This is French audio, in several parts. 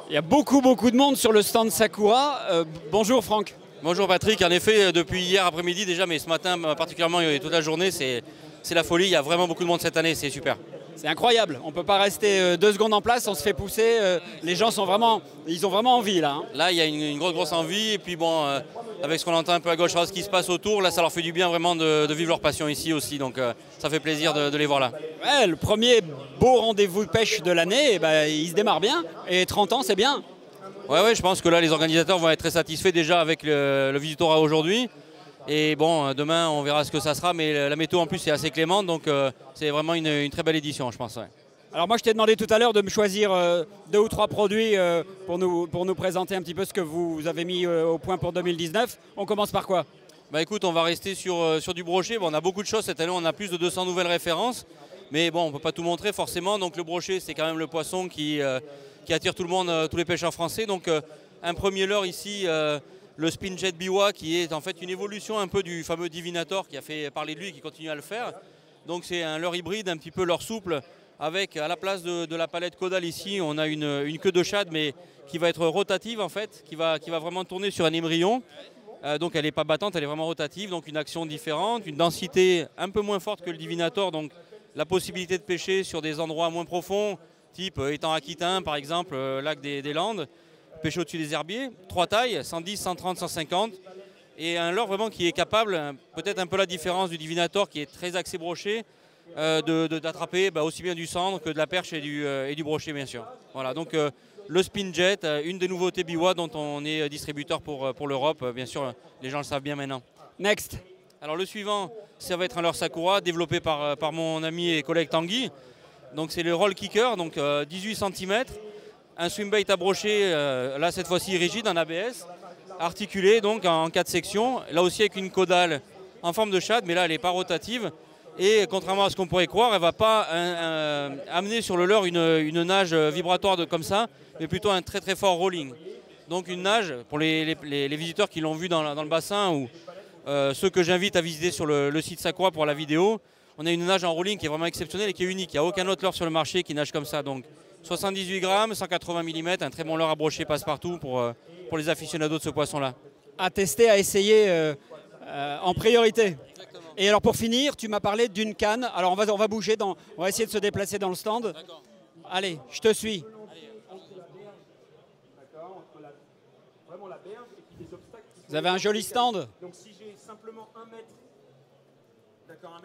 Il y a beaucoup de monde sur le stand Sakura. Bonjour Franck. Bonjour Patrick, en effet depuis hier après-midi déjà, mais ce matin particulièrement et toute la journée, c'est la folie, il y a vraiment beaucoup de monde cette année, c'est super. C'est incroyable, on ne peut pas rester 2 secondes en place, on se fait pousser, les gens ont vraiment envie là. Hein. Là il y a une grosse envie et puis bon, avec ce qu'on entend un peu à gauche, ce qui se passe autour, là ça leur fait du bien vraiment de vivre leur passion ici aussi, donc ça fait plaisir de les voir là. Ouais, le premier beau rendez-vous de pêche de l'année, il se démarre bien et 30 ans c'est bien. Ouais, je pense que là les organisateurs vont être très satisfaits déjà avec le visitorat aujourd'hui. Et bon, demain on verra ce que ça sera, mais la météo en plus est assez clémente, donc c'est vraiment une très belle édition je pense. Ouais. Alors moi je t'ai demandé tout à l'heure de me choisir 2 ou 3 produits pour nous présenter un petit peu ce que vous avez mis au point pour 2019. On commence par quoi? Bah écoute, on va rester sur du brochet. Bon, on a beaucoup de choses cette année, on a plus de 200 nouvelles références. Mais bon, on ne peut pas tout montrer forcément, donc le brochet c'est quand même le poisson qui attire tout le monde, tous les pêcheurs français. Donc un premier leurre ici, le Spinjet Biwa, qui est en fait une évolution un peu du fameux Divinator qui a fait parler de lui et qui continue à le faire. Donc c'est un leurre hybride, un petit peu leurre souple, avec à la place de la palette caudale ici, on a une queue de shad mais qui va être rotative en fait, qui va vraiment tourner sur un émerillon. Donc elle n'est pas battante, elle est vraiment rotative, donc une action différente, une densité un peu moins forte que le Divinator, donc la possibilité de pêcher sur des endroits moins profonds, type étang aquitain par exemple, lac des Landes, pêcher au-dessus des herbiers, 3 tailles, 110, 130, 150, et un leurre vraiment qui est capable, peut-être un peu la différence du Divinator qui est très axé brochet, d'attraper aussi bien du cendre que de la perche et du brochet bien sûr. Voilà, donc le Spinjet, une des nouveautés Biwa dont on est distributeur pour l'Europe, bien sûr les gens le savent bien maintenant. Next. Alors le suivant, ça va être un leurre Sakura développé par mon ami et collègue Tanguy. Donc c'est le roll kicker, donc 18 cm, un swimbait à brochet, là cette fois-ci rigide en ABS, articulé donc en 4 sections, là aussi avec une caudale en forme de shad, mais là elle n'est pas rotative. Et contrairement à ce qu'on pourrait croire, elle ne va pas amener sur le leurre une nage vibratoire comme ça, mais plutôt un très fort rolling. Donc une nage, pour les visiteurs qui l'ont vu dans le bassin ou ceux que j'invite à visiter sur le site Sakura pour la vidéo, on a une nage en rolling qui est vraiment exceptionnelle et qui est unique. Il n'y a aucun autre leurre sur le marché qui nage comme ça. Donc 78 grammes, 180 mm, un très bon leurre à brochet passe-partout pour les aficionados de ce poisson-là. À tester, à essayer en priorité. Exactement. Et alors pour finir, tu m'as parlé d'une canne. Alors on va bouger, on va essayer de se déplacer dans le stand. Allez, je te suis. Vous avez un joli stand. Donc si j'ai simplement 1 mètre,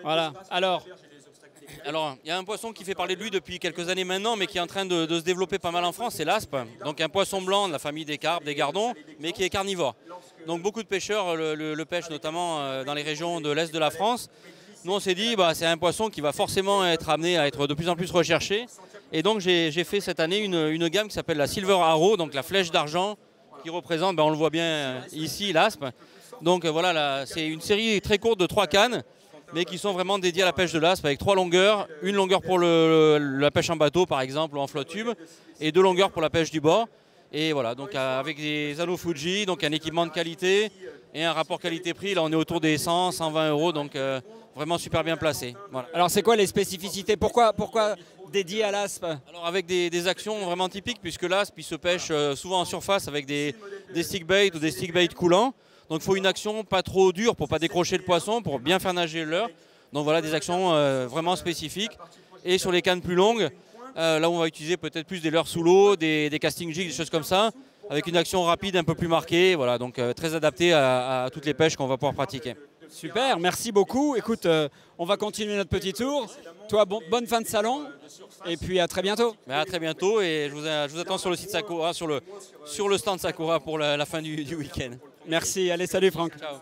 voilà. Alors il y a un poisson qui fait parler de lui depuis quelques années maintenant, mais qui est en train de se développer pas mal en France, c'est l'aspe. Donc un poisson blanc de la famille des carpes, des gardons, mais qui est carnivore. Donc beaucoup de pêcheurs le pêchent notamment dans les régions de l'Est de la France. Nous on s'est dit, c'est un poisson qui va forcément être amené à être de plus en plus recherché. Et donc j'ai fait cette année une gamme qui s'appelle la Silver Arrow, donc la flèche d'argent, qui représente, on le voit bien ici, l'aspe. Donc voilà, c'est une série très courte de 3 cannes, mais qui sont vraiment dédiées à la pêche de l'aspe, avec 3 longueurs. Une longueur pour la pêche en bateau, par exemple, ou en flotte tube, et 2 longueurs pour la pêche du bord. Et voilà, donc avec des anneaux Fuji, donc un équipement de qualité, et un rapport qualité-prix. Là, on est autour des 100, 120 €, donc vraiment super bien placé. Voilà. Alors, c'est quoi les spécificités? Pourquoi dédié à l'aspe? Alors avec des actions vraiment typiques, puisque l'aspe il se pêche souvent en surface avec des stick bait ou des stick bait coulants. Donc il faut une action pas trop dure pour pas décrocher le poisson, pour bien faire nager le leurre. Donc voilà des actions vraiment spécifiques. Et sur les cannes plus longues, là on va utiliser peut-être plus des leurres sous l'eau, des casting jigs, des choses comme ça, avec une action rapide un peu plus marquée. Voilà, donc très adaptée à toutes les pêches qu'on va pouvoir pratiquer. Super, merci beaucoup. Écoute, on va continuer notre petit tour. Toi, bonne fin de salon. Et puis à très bientôt. À très bientôt et je vous attends sur le site Sakura, sur le stand Sakura pour la fin du week-end. Merci, allez salut Franck. Ciao.